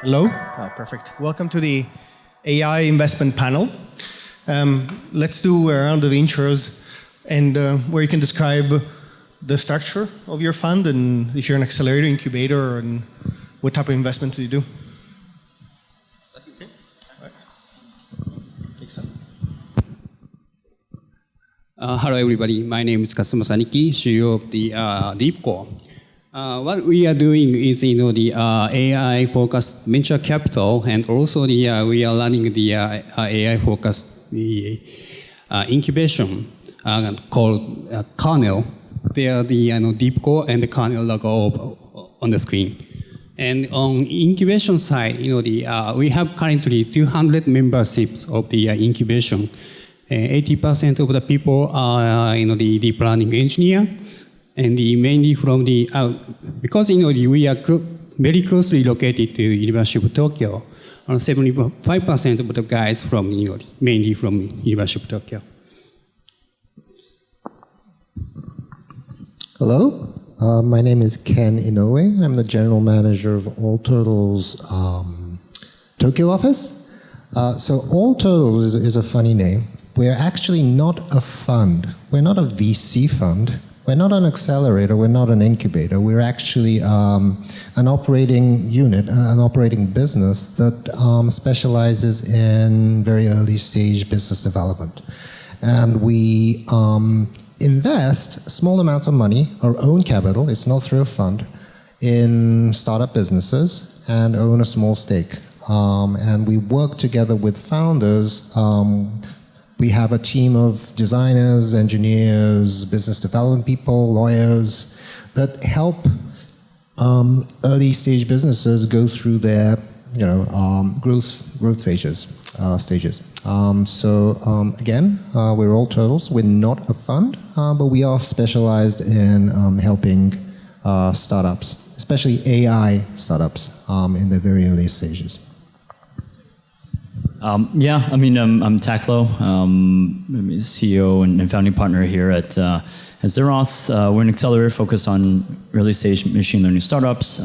Hello? Oh, perfect. Welcome to the AI investment panel. Let's do a round of intros and where you can describe the structure of your fund and if you're an accelerator, incubator, and what type of investments do you do. Okay. All right. Hello everybody, my name is Kazuma Saniki, CEO of the DeepCore. What we are doing is the AI focused venture capital, and also we are running the AI focused incubation called Kernel. They are the DeepCore and the Kernel logo on the screen. And on incubation side, we have currently 200 memberships of the incubation. 80% of the people are the deep learning engineer. And mainly from because we are very closely located to University of Tokyo, 75% of the guys from mainly from University of Tokyo. Hello, my name is Ken Inoue. I'm the general manager of All Turtles Tokyo office. So All Turtles is a funny name. We're actually not a fund. We're not a VC fund. We're not an accelerator, we're not an incubator. We're actually an operating unit, an operating business that specializes in very early stage business development. And we invest small amounts of money, our own capital, it's not through a fund, in startup businesses and own a small stake. And we work together with founders. We have a team of designers, engineers, business development people, lawyers that help early stage businesses go through their growth stages. Again, we're All Turtles. We're not a fund, but we are specialized in helping startups, especially AI startups in the very early stages. I'm Taklo. I'm CEO and founding partner here at Zeroth. We're an accelerator focused on early stage machine learning startups.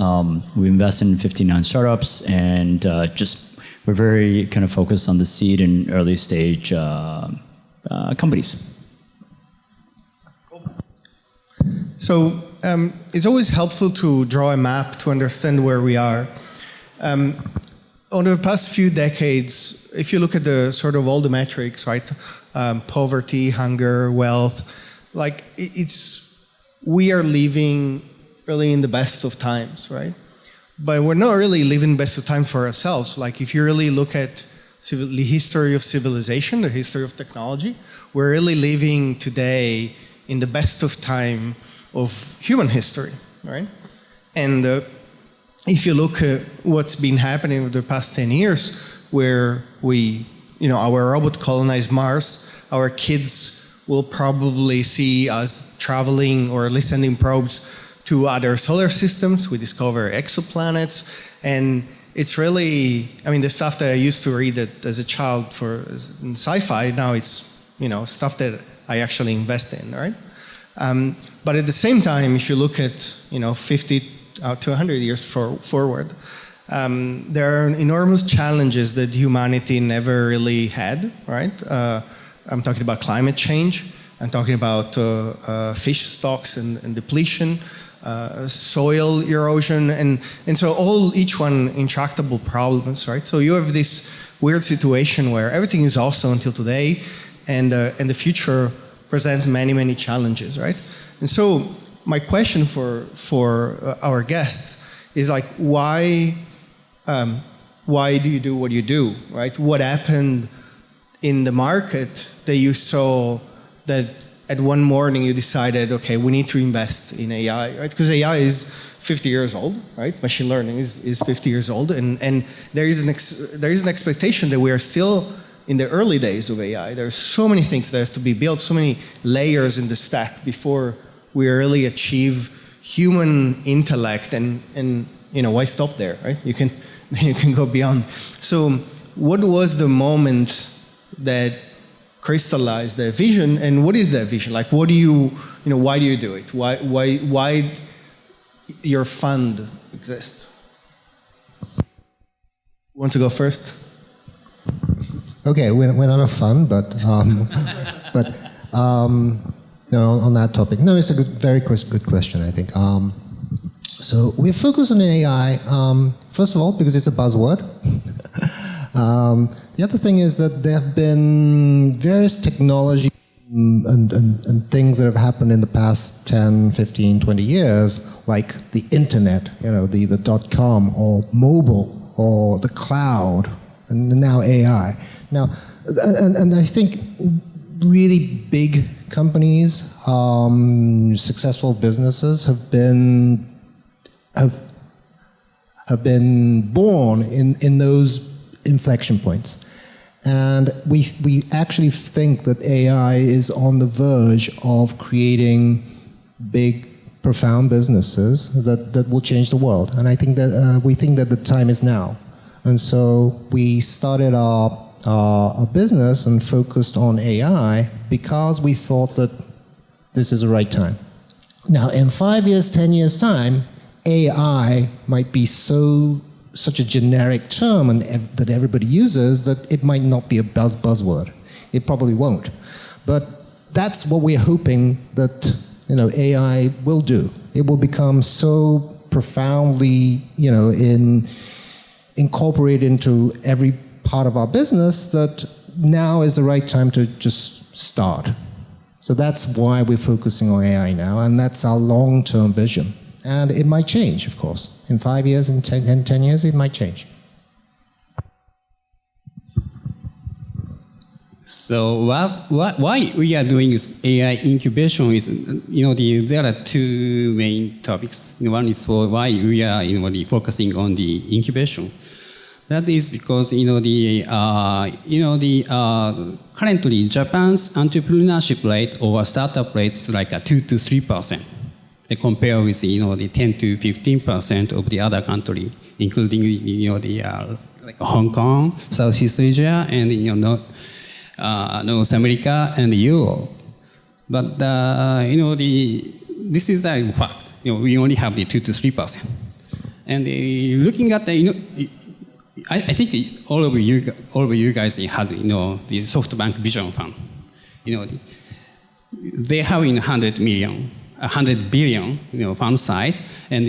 We invest in 59 startups, and we're very kind of focused on the seed and early stage companies. So it's always helpful to draw a map to understand where we are. Over the past few decades, if you look at the sort of all the metrics, right, poverty, hunger, wealth, we are living really in the best of times, right? But we're not really living best of times for ourselves. Like if you really look at the history of civilization, the history of technology, we're really living today in the best of time of human history, right? And if you look at what's been happening over the past 10 years, where our robot colonized Mars, our kids will probably see us traveling or sending probes to other solar systems. We discover exoplanets, and it's really, the stuff that I used to read as a child in sci-fi, now it's, stuff that I actually invest in, right? But at the same time, if you look at, 50 to 100 years forward, there are enormous challenges that humanity never really had, right? I'm talking about climate change, I'm talking about fish stocks and depletion, soil erosion, and so each one intractable problems, right? So you have this weird situation where everything is awesome until today, and the future presents many, many challenges, right? And so my question for our guests is why do you do what you do, right? What happened in the market that you saw that at one morning you decided, okay, we need to invest in AI, right? Because AI is 50 years old, right? Machine learning is 50 years old, and there is an expectation that we are still in the early days of AI. There are so many things that has to be built, so many layers in the stack before we really achieve human intellect, and why stop there, right? You can go beyond. So what was the moment that crystallized that vision, and what is that vision? What do why do you do it? Why your fund exists? Who wants to go first? Okay, we're not a fun, but no, on that topic. No, it's a very good question, I think. So we're focused on AI, first of all, because it's a buzzword. The other thing is that there have been various technology and things that have happened in the past 10, 15, 20 years, like the internet, the .com, or mobile, or the cloud, and now AI. Now, and I think really big companies, successful businesses have been born in those inflection points. And we actually think that AI is on the verge of creating big, profound businesses that will change the world. And I think that we think that the time is now. And so we started our business and focused on AI because we thought that this is the right time. Now, in 5 years, 10 years' time, AI might be such a generic term that everybody uses that it might not be a buzzword. It probably won't. But that's what we're hoping that AI will do. It will become so profoundly incorporated into every part of our business that now is the right time to just start. So that's why we're focusing on AI now, and that's our long-term vision. And it might change, of course. In 5 years, in 10 years, it might change. So why we are doing AI incubation is, there are two main topics. One is for why we are, focusing on the incubation. That is because, currently Japan's entrepreneurship rate or startup rate is like a 2 to 3%. Compare with the 10 to 15% of the other country, including like Hong Kong, Southeast Asia, and North America and Europe. But this is a fact. We only have the 2 to 3%. And looking at I think all of you guys have the SoftBank Vision Fund. They have 100 billion, fund size, and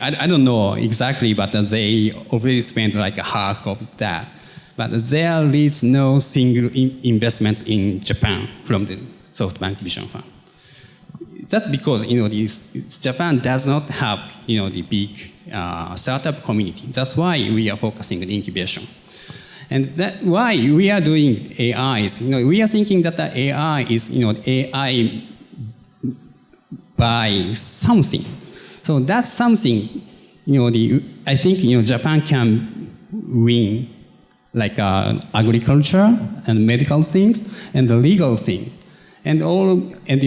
I don't know exactly, but they already spent like half of that. But there is no single investment in Japan from the SoftBank Vision Fund. That's because, Japan does not have, the big startup community. That's why we are focusing on incubation. And that's why we are doing AIs. We are thinking that the AI is, AI by something. So that's something, I think, Japan can win, like agriculture and medical things and the legal thing, and the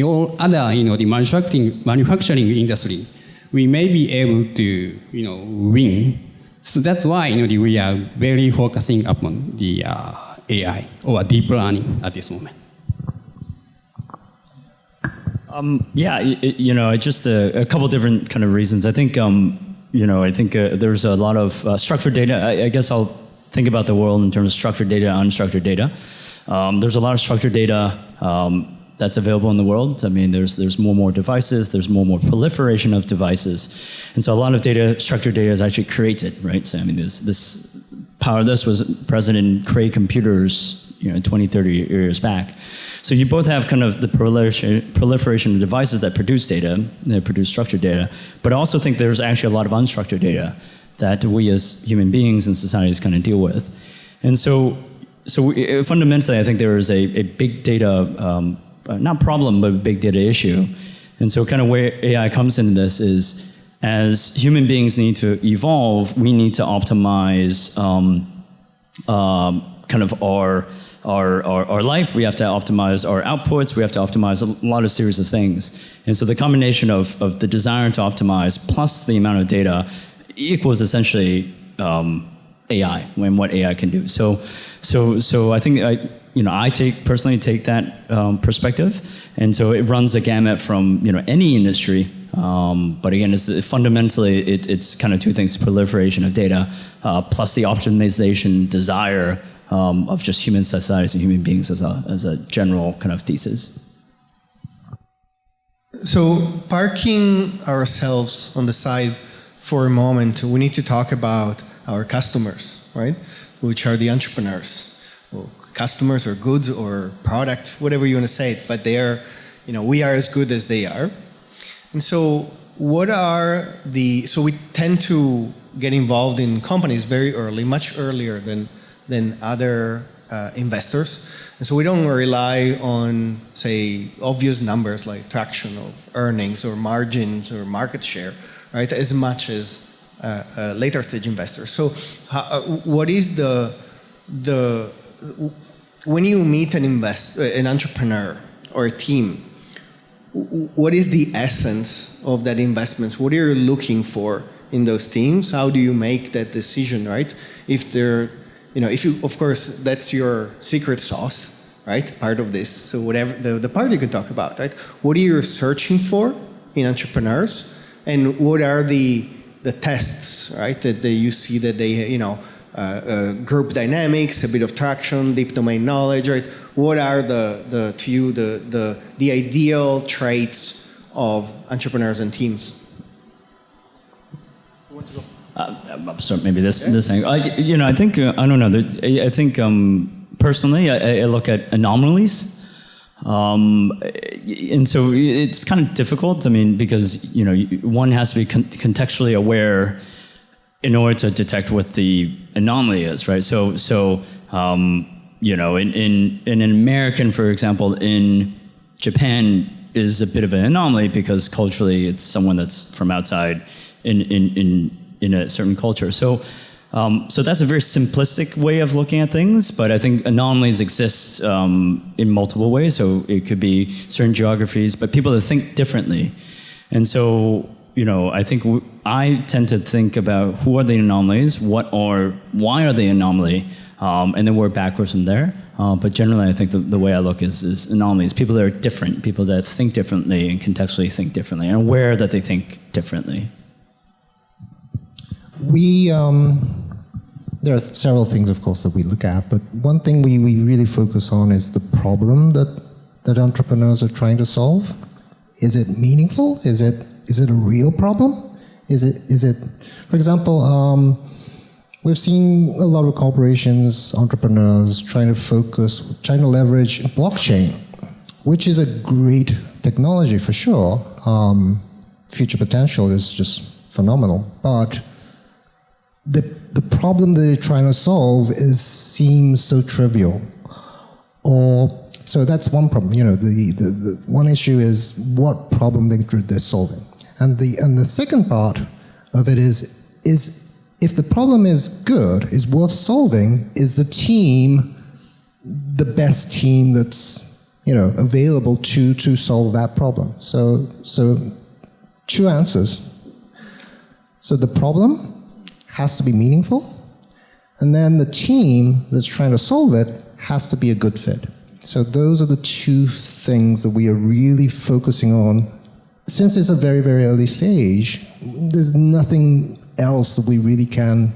all other, the manufacturing industry. We may be able to, win. So that's why, we are very focusing upon the AI or deep learning at this moment. Just a couple different kind of reasons. I think, there's a lot of structured data. I guess I'll think about the world in terms of structured data, unstructured data. There's a lot of structured data that's available in the world. I mean, there's more devices. There's more proliferation of devices, and so a lot of data, structured data, is actually created, right? So I mean, this was present in Cray computers, 20, 30 years back. So you both have kind of the proliferation of devices that produce data, that produce structured data, but I also think there's actually a lot of unstructured data that we as human beings and societies kind of deal with. And so fundamentally, I think there is a big data, not problem, but a big data issue. And so kind of where AI comes into this is, as human beings need to evolve, we need to optimize kind of our life. We have to optimize our outputs. We have to optimize a lot of series of things. And so the combination of the desire to optimize plus the amount of data equals essentially AI, and what AI can do. So I think I personally take that perspective, and so it runs the gamut from any industry. But again, it's kind of two things: proliferation of data, plus the optimization desire of just human societies and human beings as a general kind of thesis. So parking ourselves on the side for a moment, we need to talk about our customers, right? Which are the entrepreneurs. Well, customers or goods or product, whatever you want to say it, but they are, we are as good as they are. And so so we tend to get involved in companies very early, much earlier than other investors. And so we don't rely on, say, obvious numbers like traction of earnings or margins or market share, right, as much as later stage investors. So what is when you meet an entrepreneur or a team, what is the essence of that investment? What are you looking for in those teams? How do you make that decision, right? If you, of course, that's your secret sauce, right? Part of this. So whatever the part you can talk about, right? What are you searching for in entrepreneurs, and what are the tests, right? That you see that they, group dynamics, a bit of traction, deep domain knowledge, right? What are the ideal traits of entrepreneurs and teams? Who wants to go? I'll start maybe this thing. I think I don't know. I think personally, I look at anomalies, and so it's kind of difficult. I mean, because one has to be contextually aware in order to detect what the anomaly is, right? So in an American, for example, in Japan is a bit of an anomaly because culturally it's someone that's from outside in a certain culture. So that's a very simplistic way of looking at things, but I think anomalies exist in multiple ways. So it could be certain geographies, but people that think differently. And so, I think I tend to think about who are the anomalies, why are they anomaly, and then work backwards from there. But generally, I think the way I look is anomalies. People that are different, people that think differently and contextually think differently, and aware that they think differently. There are several things, of course, that we look at, but one thing we really focus on is the problem that entrepreneurs are trying to solve. Is it meaningful? Is it a real problem? Is it, for example, we've seen a lot of corporations, entrepreneurs trying to leverage blockchain, which is a great technology for sure. Future potential is just phenomenal, but the problem that they're trying to solve seems so trivial. So that's one problem. The one issue is what problem they're solving. And the second part of it is if the problem is good, is worth solving, is the team the best team that's available to solve that problem? So two answers. So the problem has to be meaningful, and then the team that's trying to solve it has to be a good fit. So those are the two things that we are really focusing on. Since it's a very, very early stage, there's nothing else that we really can,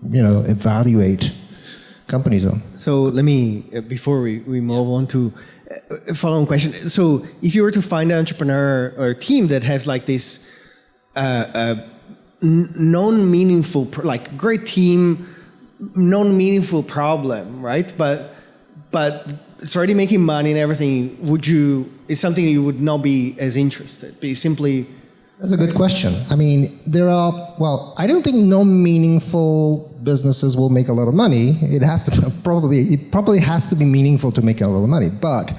evaluate companies on. So let me, before we move on to a follow-on question. So if you were to find an entrepreneur or team that has like this non-meaningful, like great team, non-meaningful problem, right? But it's already making money and everything. It's something you would not be as interested? Be simply. That's a good question. I mean, I don't think non-meaningful businesses will make a lot of money. It probably has to be meaningful to make a lot of money. But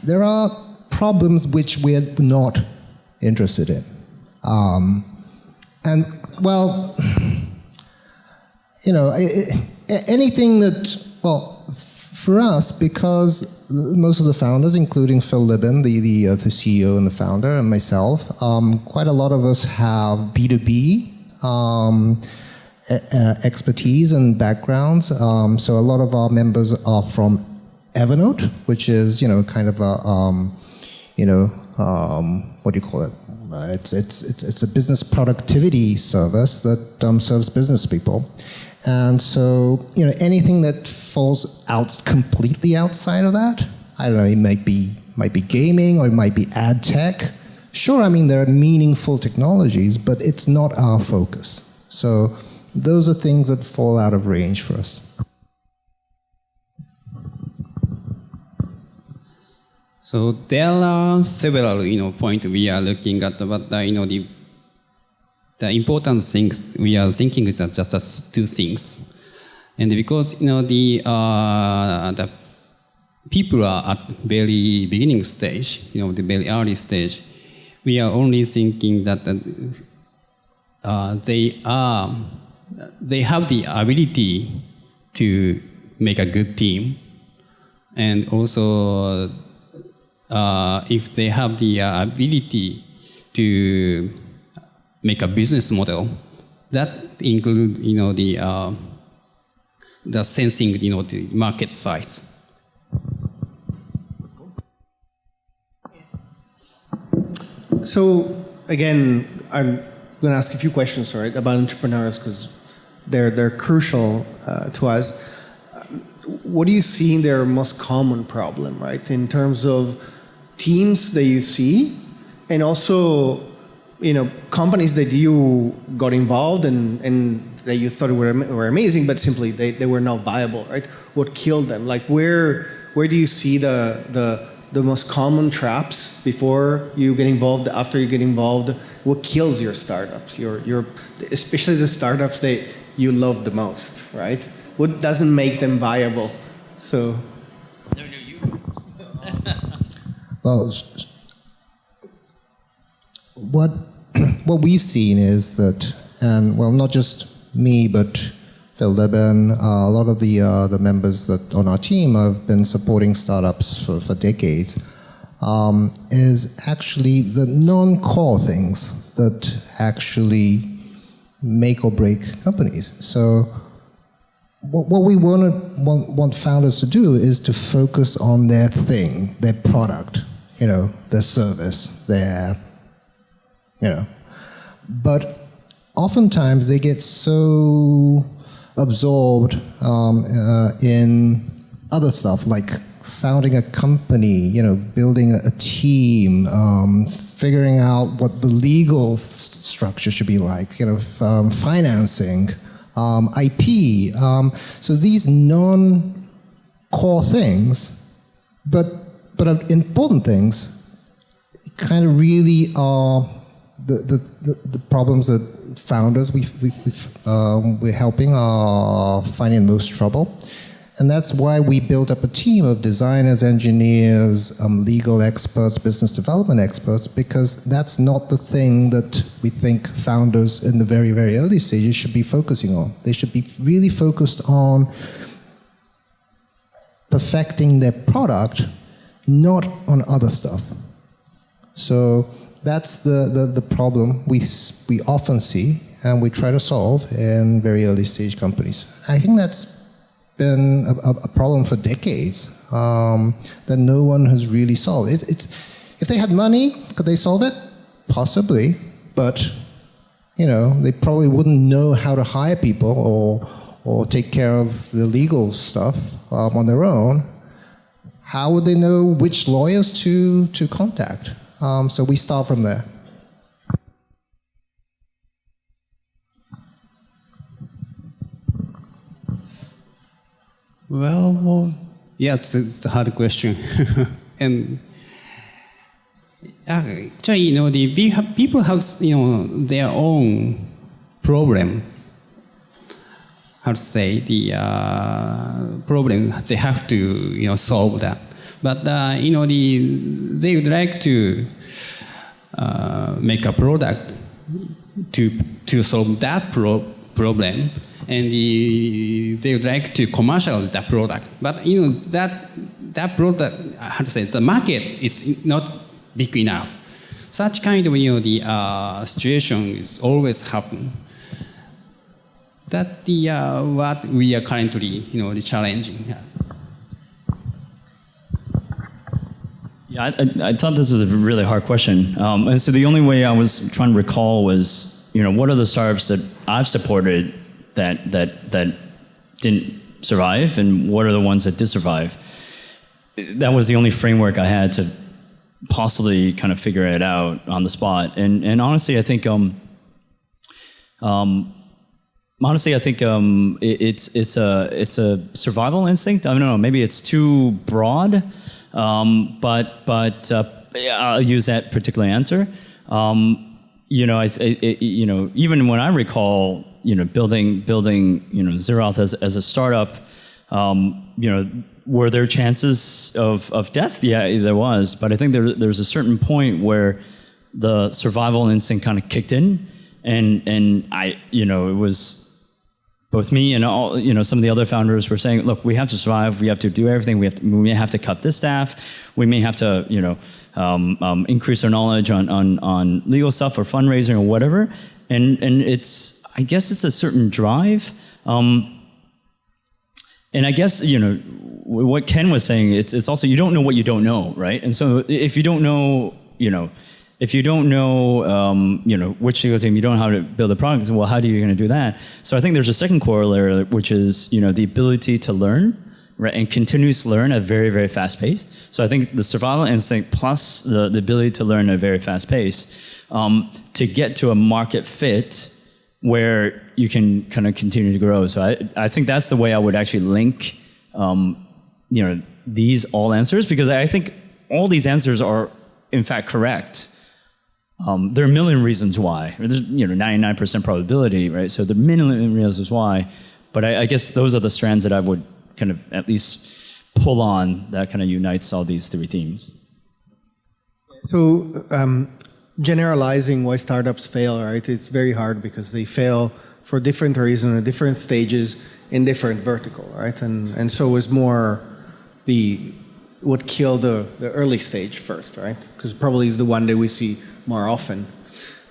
there are problems which we're not interested in. Anything that, for us, because most of the founders, including Phil Libin, the CEO and the founder, and myself, quite a lot of us have B2B expertise and backgrounds. So a lot of our members are from Evernote, which is kind of a what do you call it? It's a business productivity service that serves business people. And so, anything that falls out completely outside of that, I don't know, it might be gaming or it might be ad tech. Sure, I mean, there are meaningful technologies, but it's not our focus. So those are things that fall out of range for us. So there are several, points we are looking at, but the important things we are thinking is just two things, and because the people are at very beginning stage, the very early stage, we are only thinking that they have the ability to make a good team, and also if they have the ability to make a business model, that includes the sensing the market size. So again, I'm going to ask a few questions, right, about entrepreneurs because they're crucial to us. What do you see in their most common problem, right, in terms of teams that you see, and also companies that you got involved in and that you thought were amazing, but simply they were not viable, right? What killed them? Like where do you see the most common traps before you get involved, after you get involved? What kills your startups? Your especially the startups that you love the most, right? What doesn't make them viable? So. No, you. Well, what we've seen is that, and well, not just me, but Phil Deben, a lot of the members that on our team have been supporting startups for decades, is actually the non-core things that actually make or break companies. So what we want founders to do is to focus on their thing, their product, their service, but oftentimes they get so absorbed in other stuff like founding a company, building a team, figuring out what the legal structure should be like, financing, IP. So these non-core things, but important things, kind of really are the problems that founders we're helping are finding the most trouble. And that's why we built up a team of designers, engineers, legal experts, business development experts, because that's not the thing that we think founders in the very, very early stages should be focusing on. They should be really focused on perfecting their product, not on other stuff. So that's the problem we often see and we try to solve in very early stage companies. I think that's been a problem for decades that no one has really solved. If they had money, could they solve it? Possibly, but they probably wouldn't know how to hire people or take care of the legal stuff on their own. How would they know which lawyers to contact? So we start from there. Well, yeah, it's a hard question, and actually, people have their own problem. How to say the problem they have to solve that, but they would like to make a product to solve that problem. And they would like to commercialize that product, but that product, how to say, the market is not big enough. Such kind of the situation is always happen. That what we are currently challenging. Yeah, I thought this was a really hard question. And so the only way I was trying to recall was, what are the startups that I've supported that didn't survive, and what are the ones that did survive? That was the only framework I had to possibly kind of figure it out on the spot. And honestly, I think it's a survival instinct. I don't know. Maybe it's too broad, but yeah, I'll use that particular answer. Even when I recall, building Zeroth as a startup, were there chances of death? Yeah, there was. But I think there's a certain point where the survival instinct kind of kicked in, and it was both me and all, some of the other founders were saying, look, we have to survive. We have to do everything. We may have to cut this staff. We may have to, increase our knowledge on legal stuff or fundraising or whatever. And I guess it's a certain drive. And I guess, what Ken was saying, it's also, you don't know what you don't know, right? And so if you don't know, if you don't know, which legal team, you don't know how to build a product, well, how are you going to do that? So I think there's a second corollary, which is, the ability to learn, right, and continuously learn at a very, very fast pace. So I think the survival instinct plus the ability to learn at a very fast pace to get to a market fit where you can kind of continue to grow. So I think that's the way I would actually link, these all answers, because I think all these answers are, in fact, correct. There are a million reasons why. There's 99% probability, right? So there are a million reasons why. But I guess those are the strands that I would kind of at least pull on that kind of unites all these three themes. So generalizing why startups fail, right? It's very hard because they fail for different reasons at different stages in different vertical, right? And so it's more what killed the early stage first, right? Because probably is the one that we see more often.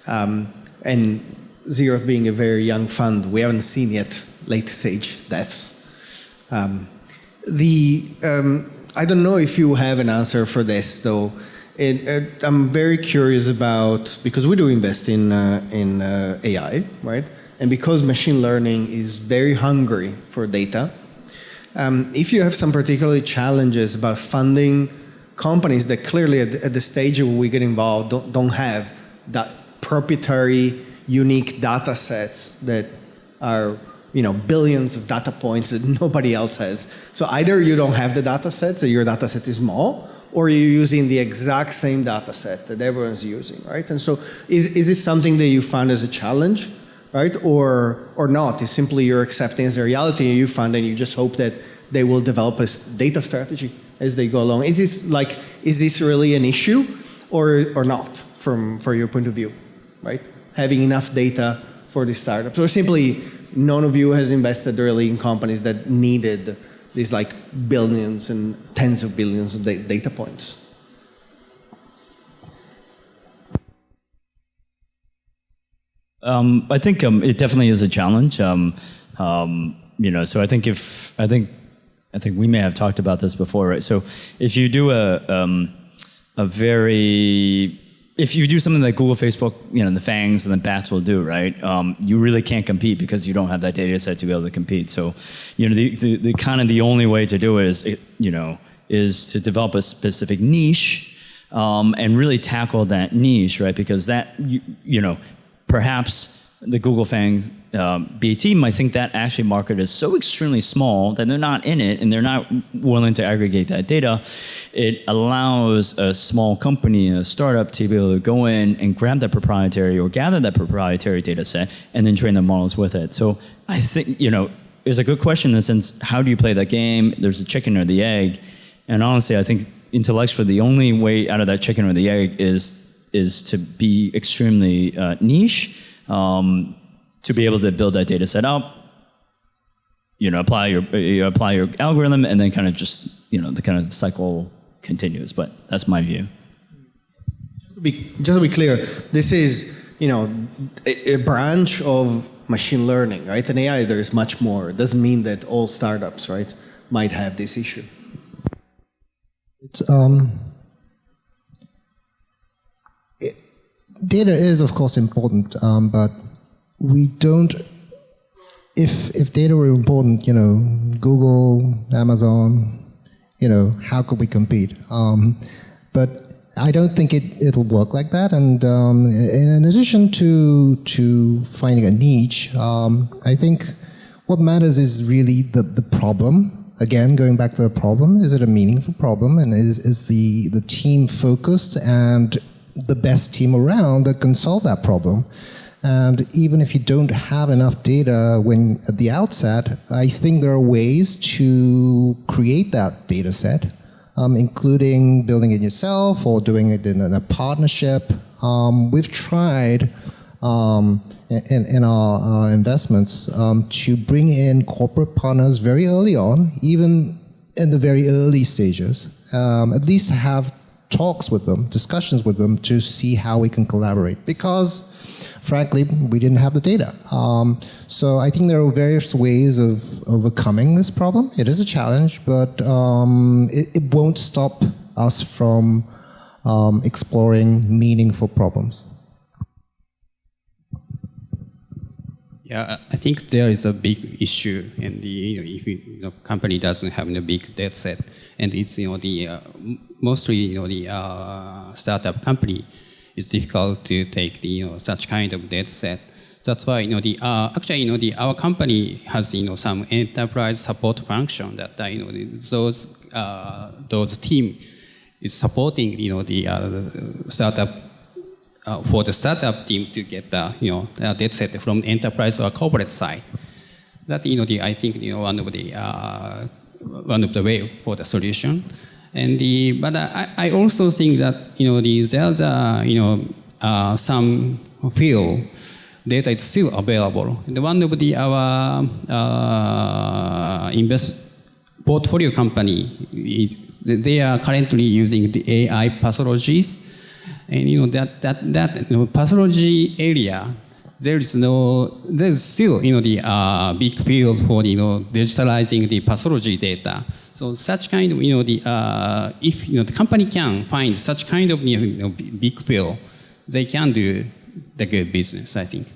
And Zeroth being a very young fund, we haven't seen yet late stage deaths. I don't know if you have an answer for this though. I'm very curious about, because we do invest in AI, right? And because machine learning is very hungry for data, if you have some particular challenges about funding companies that clearly at the stage where we get involved don't have that proprietary, unique data sets that are billions of data points that nobody else has. So either you don't have the data sets or your data set is small, or you're using the exact same data set that everyone's using, right? And so is this something that you found as a challenge, right? Or not? It's simply you're accepting as a reality and you find and you just hope that they will develop a data strategy as they go along. Is this really an issue or not from your point of view, right? Having enough data for these startups, or simply none of you has invested really in companies that needed these like billions and tens of billions of data points? I think it definitely is a challenge. So I think we may have talked about this before, right? So if you do if you do something like Google, Facebook, the FANGs and the BATs will do, right? You really can't compete because you don't have that data set to be able to compete. So, the kind of the only way to do it is to develop a specific niche and really tackle that niche, right? Because that, perhaps the Google FANG BAT might think that actually market is so extremely small that they're not in it and they're not willing to aggregate that data. It allows a small company, a startup, to be able to go in and grab that proprietary or gather that proprietary data set and then train the models with it. So I think, it's a good question in the sense, how do you play that game? There's the chicken or the egg. And honestly, I think intellectually, the only way out of that chicken or the egg is to be extremely niche, to be able to build that data set up, apply your algorithm, and then kind of just, the kind of cycle continues. But that's my view. Just to be clear, this is, a branch of machine learning, right? In AI, there is much more. It doesn't mean that all startups, right, might have this issue. It's data is, of course, important, but we don't. If data were important, Google, Amazon, how could we compete? But I don't think it'll work like that. And in addition to finding a niche, I think what matters is really the problem. Again, going back to the problem, is it a meaningful problem, and is the team focused and the best team around that can solve that problem? And even if you don't have enough data at the outset, I think there are ways to create that data set, including building it yourself or doing it in a partnership. We've tried in our investments to bring in corporate partners very early on, even in the very early stages, at least have talks with them, discussions with them to see how we can collaborate, because frankly, we didn't have the data. So I think there are various ways of overcoming this problem. It is a challenge, but it won't stop us from exploring meaningful problems. Yeah, I think there is a big issue, and if the company doesn't have a big data set, and it's mostly the startup company, it's difficult to take such kind of data set. That's why actually our company has some enterprise support function that those team is supporting the startup. For the startup team to get the data set from the enterprise or corporate side, that I think one of the way for the solution, and but I also think that there's some field data is still available. And one of our portfolio company they are currently using the AI pathologies. And that pathology area, there's still the big field for digitalizing the pathology data. So such kind of if the company can find such kind of big field, they can do the good business, I think.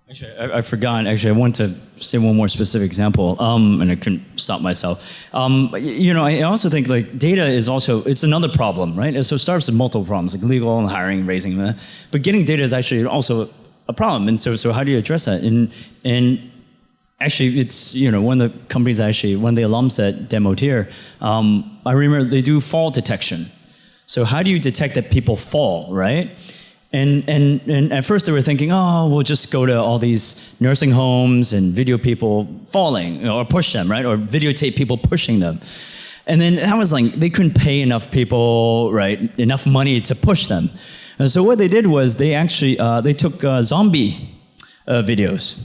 Actually, I forgot. Actually, I want to say one more specific example, and I couldn't stop myself. I also think like data is it's another problem, right? And so startups have multiple problems, like legal and hiring, raising them. But getting data is actually also a problem. And so how do you address that? And actually, it's one of the companies one of the alums that demoed here. I remember they do fall detection. So how do you detect that people fall, right? And at first they were thinking, oh, we'll just go to all these nursing homes and video people falling, or push them, right? Or videotape people pushing them. And then I was like, they couldn't pay enough people, right? Enough money to push them. And so what they did was they actually, they took zombie videos.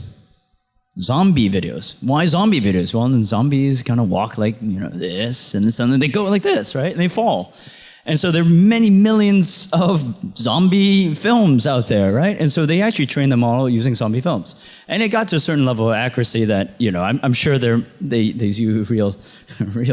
Zombie videos. Why zombie videos? Well, then zombies kind of walk like, this, and then they go like this, right? And they fall. And so there are many millions of zombie films out there, right? And so they actually trained them all using zombie films. And it got to a certain level of accuracy that, I'm sure they use real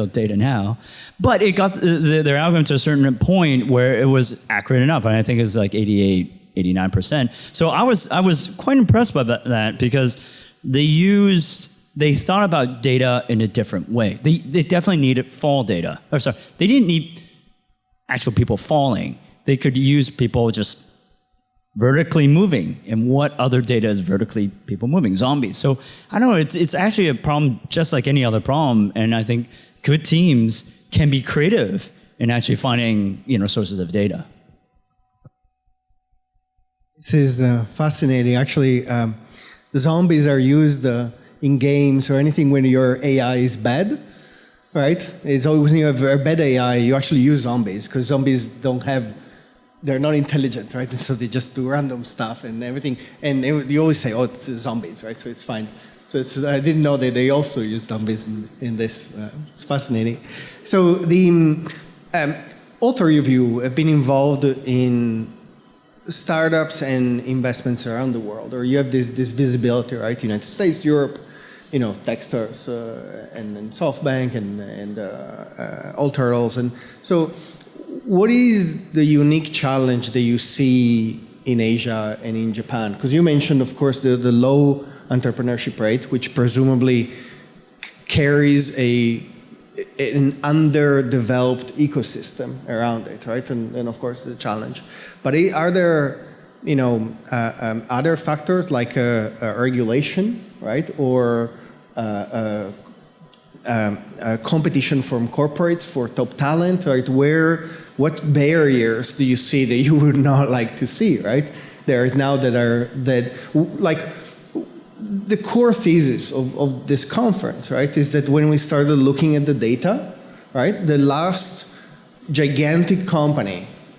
data now. But it got their algorithm to a certain point where it was accurate enough. And I think it was like 88, 89%. So I was quite impressed by that because they thought about data in a different way. They definitely needed fall data. They didn't need actual people falling. They could use people just vertically moving. And what other data is vertically people moving? Zombies. So I don't know, it's actually a problem just like any other problem. And I think good teams can be creative in actually finding sources of data. This is fascinating. Actually, the zombies are used in games or anything when your AI is bad. Right? It's always when you have a bad AI, you actually use zombies because zombies they're not intelligent, right? And so they just do random stuff and everything. And you always say, oh, it's zombies, right? So it's fine. So I didn't know that they also use zombies in this. It's fascinating. So the author of you have been involved in startups and investments around the world, or you have this visibility, right? United States, Europe, Techstars and SoftBank and All Turtles. And so what is the unique challenge that you see in Asia and in Japan? Because you mentioned, of course, the low entrepreneurship rate, which presumably carries an underdeveloped ecosystem around it, right? And of course, the challenge. But are there, other factors like regulation, right, or competition from corporates for top talent, right? What barriers do you see that you would not like to see, right? There are now the core thesis of this conference, right, is that when we started looking at the data, right, the last gigantic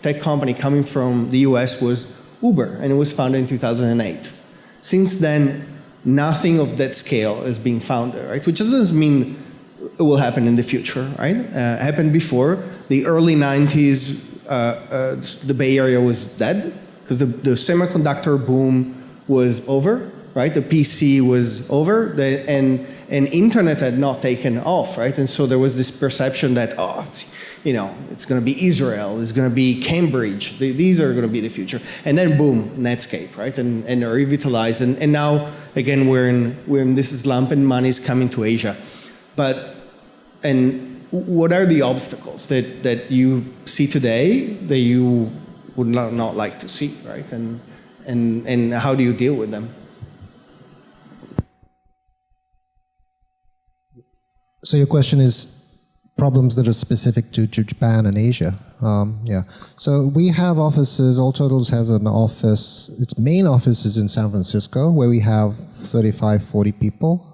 tech company coming from the US was Uber, and it was founded in 2008. Since then, nothing of that scale is being founded, right, which doesn't mean it will happen in the future, right? Happened before. The early 90s, the Bay Area was dead because the semiconductor boom was over, right? The PC was over, and internet had not taken off, right? And so there was this perception that, it's going to be Israel, it's going to be Cambridge, these are going to be the future. And then boom, Netscape, right? And revitalized. And now, again, we're in this slump and money is coming to Asia. And what are the obstacles that you see today that you would not like to see, right? And how do you deal with them? So your question is problems that are specific to Japan and Asia. Yeah. So we have offices, All Totals has an office, its main office is in San Francisco, where we have 35, 40 people.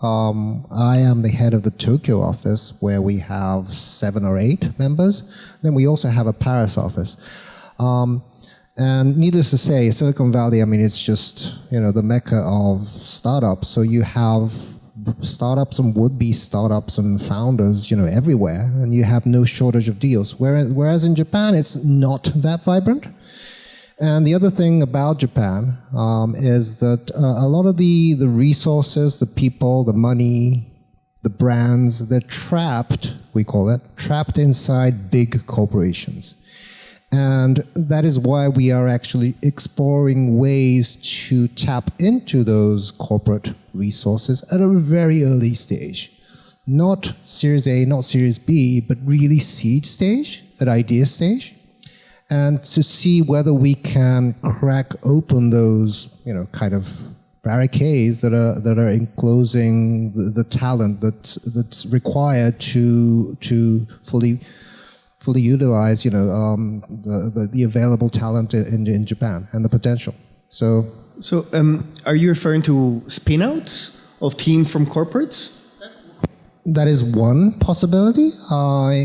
I am the head of the Tokyo office, where we have 7 or 8 members. Then we also have a Paris office. And needless to say, Silicon Valley, it's just, the mecca of startups. So you have startups and would-be startups and founders, everywhere, and you have no shortage of deals. Whereas in Japan, it's not that vibrant. And the other thing about Japan is that a lot of the resources, the people, the money, the brands, they're trapped, we call it, trapped inside big corporations. And that is why we are actually exploring ways to tap into those corporate resources at a very early stage. Not Series A, not Series B, but really seed stage, at idea stage. And to see whether we can crack open those, kind of barricades that are enclosing the talent that's required to fully utilize, the available talent in Japan and the potential. So, are you referring to spin-outs of team from corporates? That is one possibility.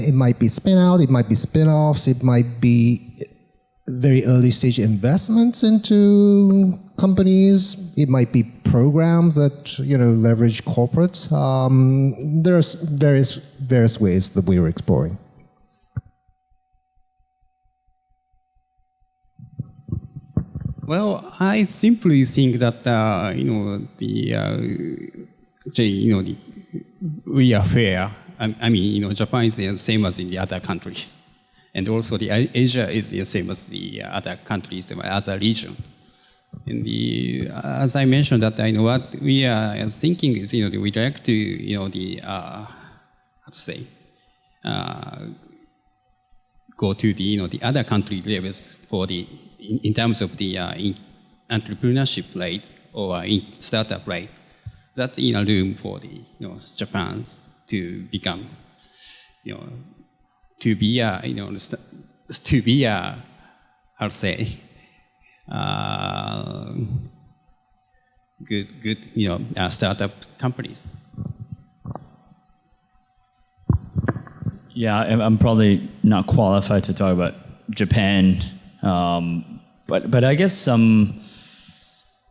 It might be spin-out, it might be spin-offs, it might be very early stage investments into companies. It might be programs that leverage corporates. There's various ways that we are exploring. Well, I simply think that we are fair. Japan is the same as in the other countries, and also the Asia is the same as the other countries and other regions. And as I mentioned, that what we are thinking is we'd like to go to the other country levels for in terms of the entrepreneurship rate or startup rate, that room for the Japan to become to be a how to say good startup companies. Yeah, I'm probably not qualified to talk about Japan, but I guess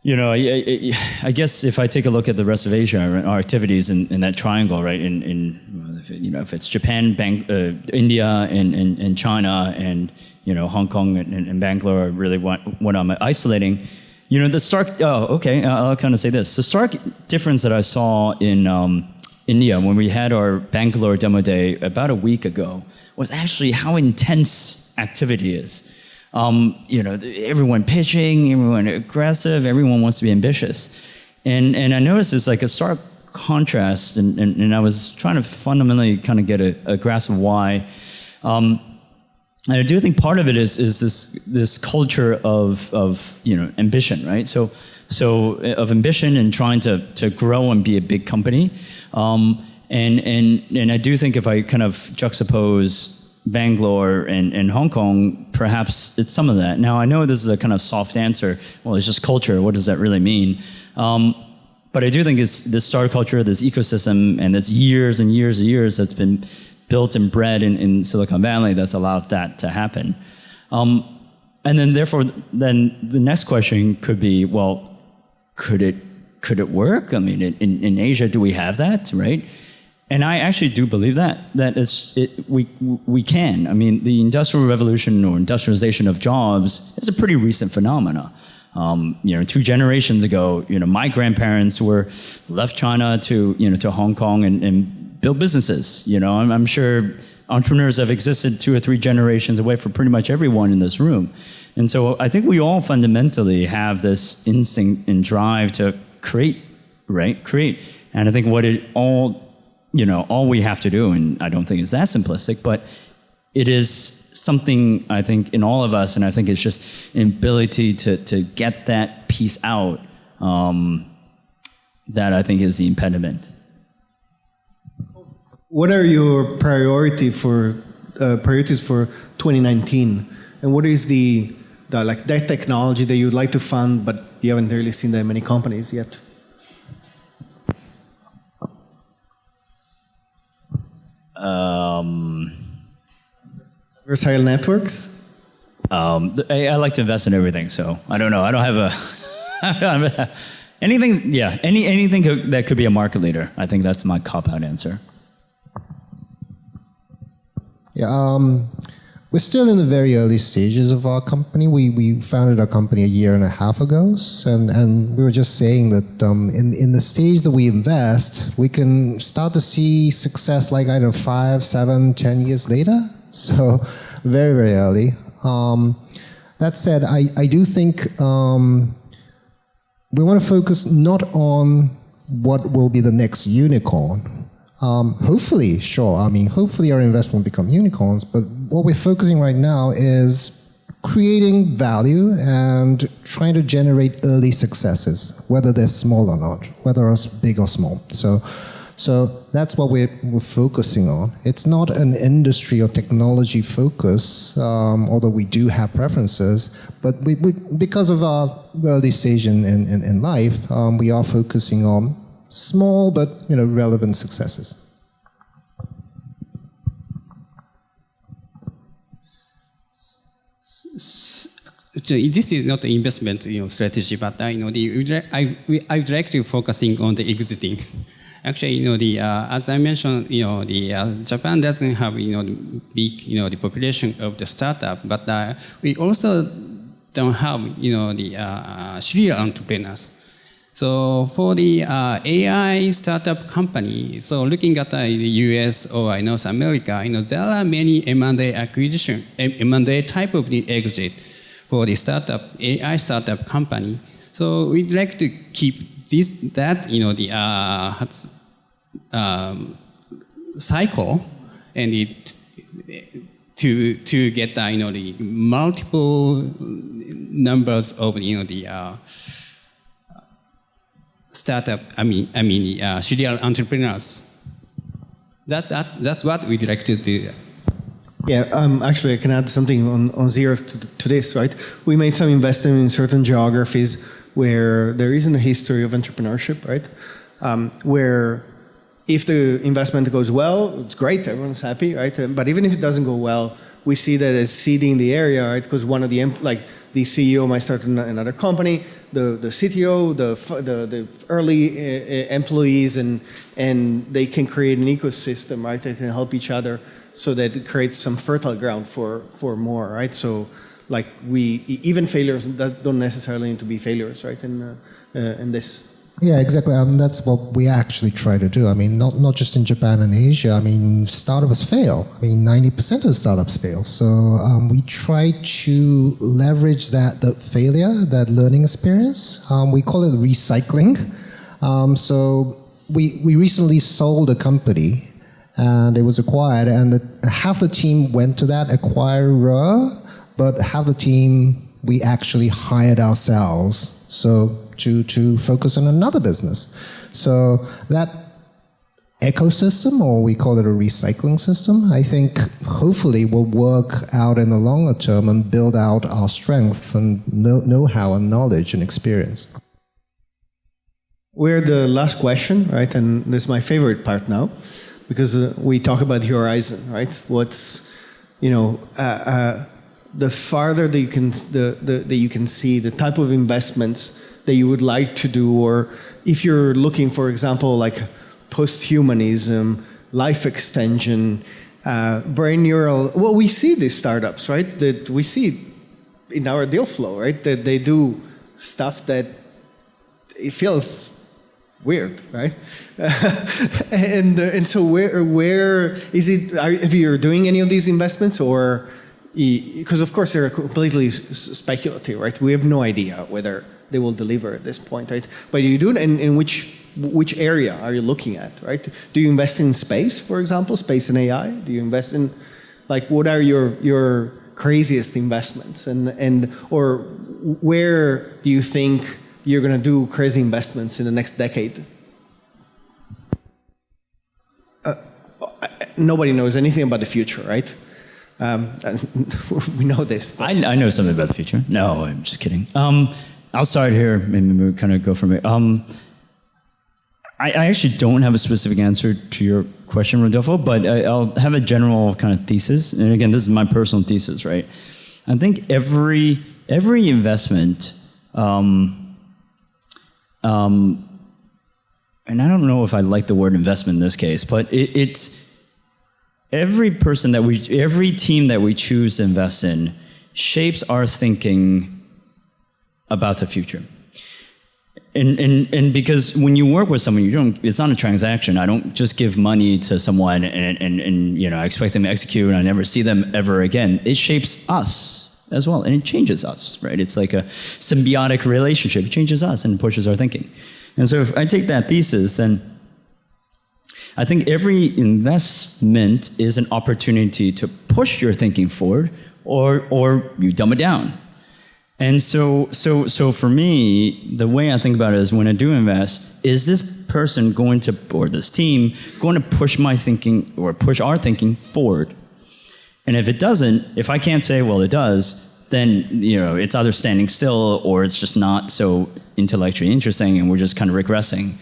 I guess if I take a look at the rest of Asia, our activities in that triangle, right? If it's Japan, India, and China, and Hong Kong and Bangalore, are really what I'm isolating. The stark. I'll kind of say this: the stark difference that I saw in India when we had our Bangalore demo day about a week ago was actually how intense activity is. Everyone pitching, everyone aggressive, everyone wants to be ambitious. And I noticed it's like a stark contrast, and I was trying to fundamentally kind of get a grasp of why. And I do think part of it is this culture of ambition, right? So of ambition and trying to grow and be a big company. And I do think if I kind of juxtapose Bangalore and Hong Kong, perhaps it's some of that. Now, I know this is a kind of soft answer. Well, it's just culture. What does that really mean? But I do think it's this startup culture, this ecosystem, and it's years and years and years that's been built and bred in Silicon Valley that's allowed that to happen. And then therefore, then the next question could be, well, could it work? I mean, in Asia, do we have that, right? And I actually do believe that we can. I mean, the industrial revolution or industrialization of jobs is a pretty recent phenomena. 2 generations ago, my grandparents left China to Hong Kong and built businesses. I'm sure entrepreneurs have existed 2 or 3 generations away for pretty much everyone in this room. And so I think we all fundamentally have this instinct and drive to create, right? Create. And I think all we have to do, and I don't think it's that simplistic, but it is something, I think, in all of us, and I think it's just an ability to get that piece out that I think is the impediment. What are your priorities for 2019, and what is that technology that you'd like to fund, but you haven't really seen that many companies yet? Versatile networks? I like to invest in everything, so I don't know. I don't have anything. Yeah, anything that could be a market leader. I think that's my cop-out answer. Yeah, we're still in the very early stages of our company. We founded our company a year and a half ago, and we were just saying that in the stage that we invest, we can start to see success like, 5, 7, 10 years later. So very, very early. That said, I do think we want to focus not on what will be the next unicorn. Hopefully, sure. Hopefully our investment will become unicorns, but what we're focusing right now is creating value and trying to generate early successes, whether they're small or not, whether it's big or small. So that's what we're focusing on. It's not an industry or technology focus, although we do have preferences, but we because of our early stage in life, we are focusing on small but relevant successes. So this is not an investment strategy, but I would like to focusing on the existing. Actually, as I mentioned, Japan doesn't have big the population of the startup, but we also don't have the serial entrepreneurs. So for the AI startup company, so looking at the US or North America, there are many M&A acquisition, M&A type of the exit for the startup AI startup company. So we'd like to keep that cycle and to get the multiple numbers of the startup. Serial entrepreneurs. That's what we'd like to do. Yeah, actually, I can add something on Zeroth to this, right? We made some investment in certain geographies where there isn't a history of entrepreneurship, right? Where if the investment goes well, it's great, everyone's happy, right? But even if it doesn't go well, we see that as seeding the area, right? Because one of the CEO might start another company, the CTO, the early employees, and they can create an ecosystem, right? They can help each other, so that it creates some fertile ground for more, right? So, even failures that don't necessarily need to be failures, right? In this. Yeah, exactly. That's what we actually try to do. I mean, not just in Japan and Asia. I mean, startups fail. I mean, 90% of startups fail. So we try to leverage that failure, that learning experience. We call it recycling. So we recently sold a company, and it was acquired, and half the team went to that acquirer, but half the team we actually hired ourselves. So to focus on another business. So that ecosystem, or we call it a recycling system, I think hopefully will work out in the longer term and build out our strengths and know-how and knowledge and experience. We're the last question, right? And this is my favorite part now, because we talk about the horizon, right? What's, the farther that you can see, the type of investments that you would like to do, or if you're looking, for example, like post-humanism, life extension, brain neural. Well, we see these startups, right? That we see in our deal flow, right? That they do stuff that it feels weird, right? and so where is it? If you're doing any of these investments, or because of course they're completely speculative, right? We have no idea whether they will deliver at this point, right? But you do it in which area are you looking at, right? Do you invest in space, for example, space and AI? Do you invest in, like, what are your craziest investments, and or where do you think you're going to do crazy investments in the next decade? Nobody knows anything about the future, right? We know this. I know something about the future. No, I'm just kidding. I'll start here. Maybe we'll kind of go from it. I actually don't have a specific answer to your question, Rodolfo, but I'll have a general kind of thesis. And again, this is my personal thesis, right? I think every investment, and I don't know if I like the word investment in this case, but it's every team that we choose to invest in shapes our thinking about the future. And because when you work with someone, it's not a transaction. I don't just give money to someone and I expect them to execute and I never see them ever again. It shapes us as well, and it changes us, right? It's like a symbiotic relationship. It changes us and pushes our thinking. And so if I take that thesis, then I think every investment is an opportunity to push your thinking forward, or you dumb it down. And so for me, the way I think about it is, when I do invest, is this person going to, or this team, going to push my thinking or push our thinking forward? And if it doesn't, if I can't say, well, it does, then it's either standing still or it's just not so intellectually interesting and we're just kind of regressing.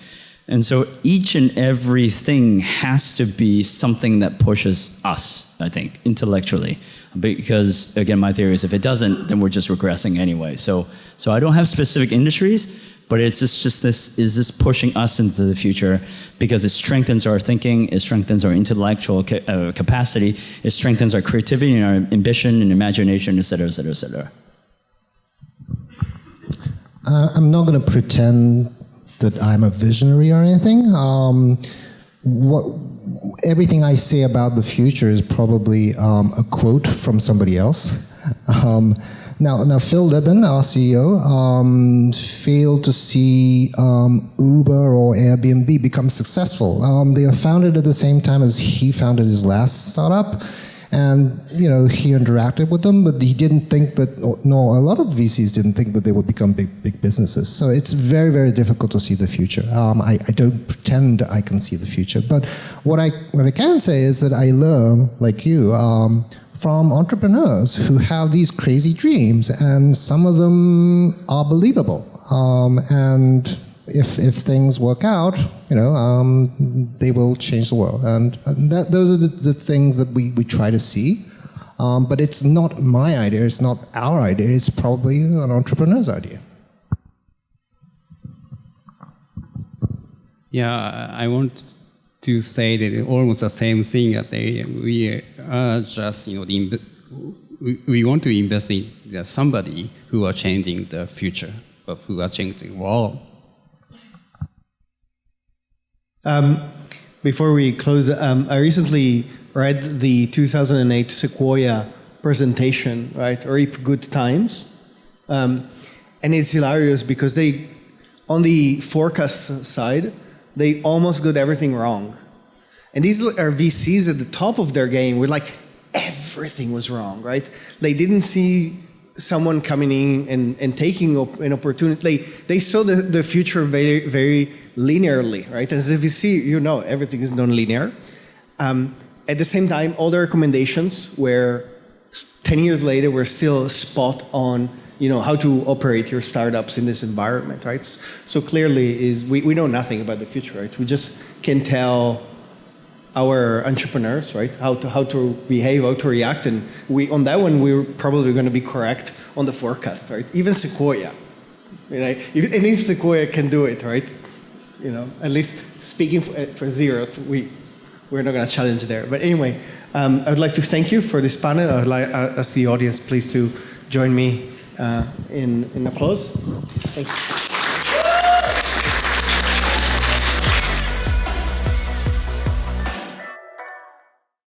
And so each and everything has to be something that pushes us, I think, intellectually. Because, again, my theory is if it doesn't, then we're just regressing anyway. So I don't have specific industries, but it's just this, is this pushing us into the future? Because it strengthens our thinking, it strengthens our intellectual capacity, it strengthens our creativity and our ambition and imagination, et cetera, et cetera, et cetera. I'm not going to pretend that I'm a visionary or anything. Everything I say about the future is probably a quote from somebody else. Now Phil Libin, our CEO, failed to see Uber or Airbnb become successful. They were founded at the same time as he founded his last startup. And he interacted with them, but he didn't think that, no, a lot of VCs didn't think that they would become big businesses. So it's very, very difficult to see the future. I don't pretend I can see the future, but what I can say is that I learn, like you, from entrepreneurs who have these crazy dreams, and some of them are believable. And if things work out, they will change the world. And those are the things that we try to see. But it's not my idea, it's not our idea, it's probably an entrepreneur's idea. Yeah, I want to say that almost the same thing, that we are just, we want to invest in somebody who are changing the future, of who are changing the world. Before we close, I recently read the 2008 Sequoia presentation, right? Reap Good Times. And it's hilarious because they, on the forecast side, they almost got everything wrong. And these are VCs at the top of their game where like everything was wrong, right? They didn't see someone coming in and taking an opportunity. They saw the future very, very linearly, right? As a VC, you know, everything is non-linear. At the same time, all the recommendations were 10 years later, we're still spot on, you know, how to operate your startups in this environment, right? So clearly we know nothing about the future, right? We just can tell our entrepreneurs, right, how to behave, how to react, and on that one we're probably going to be correct on the forecast, right? Even Sequoia, you know, if Sequoia can do it, right? You know, at least speaking for Zeroth, we're not going to challenge there. But anyway, I would like to thank you for this panel. I would like ask the audience please to join me in applause. Thank you.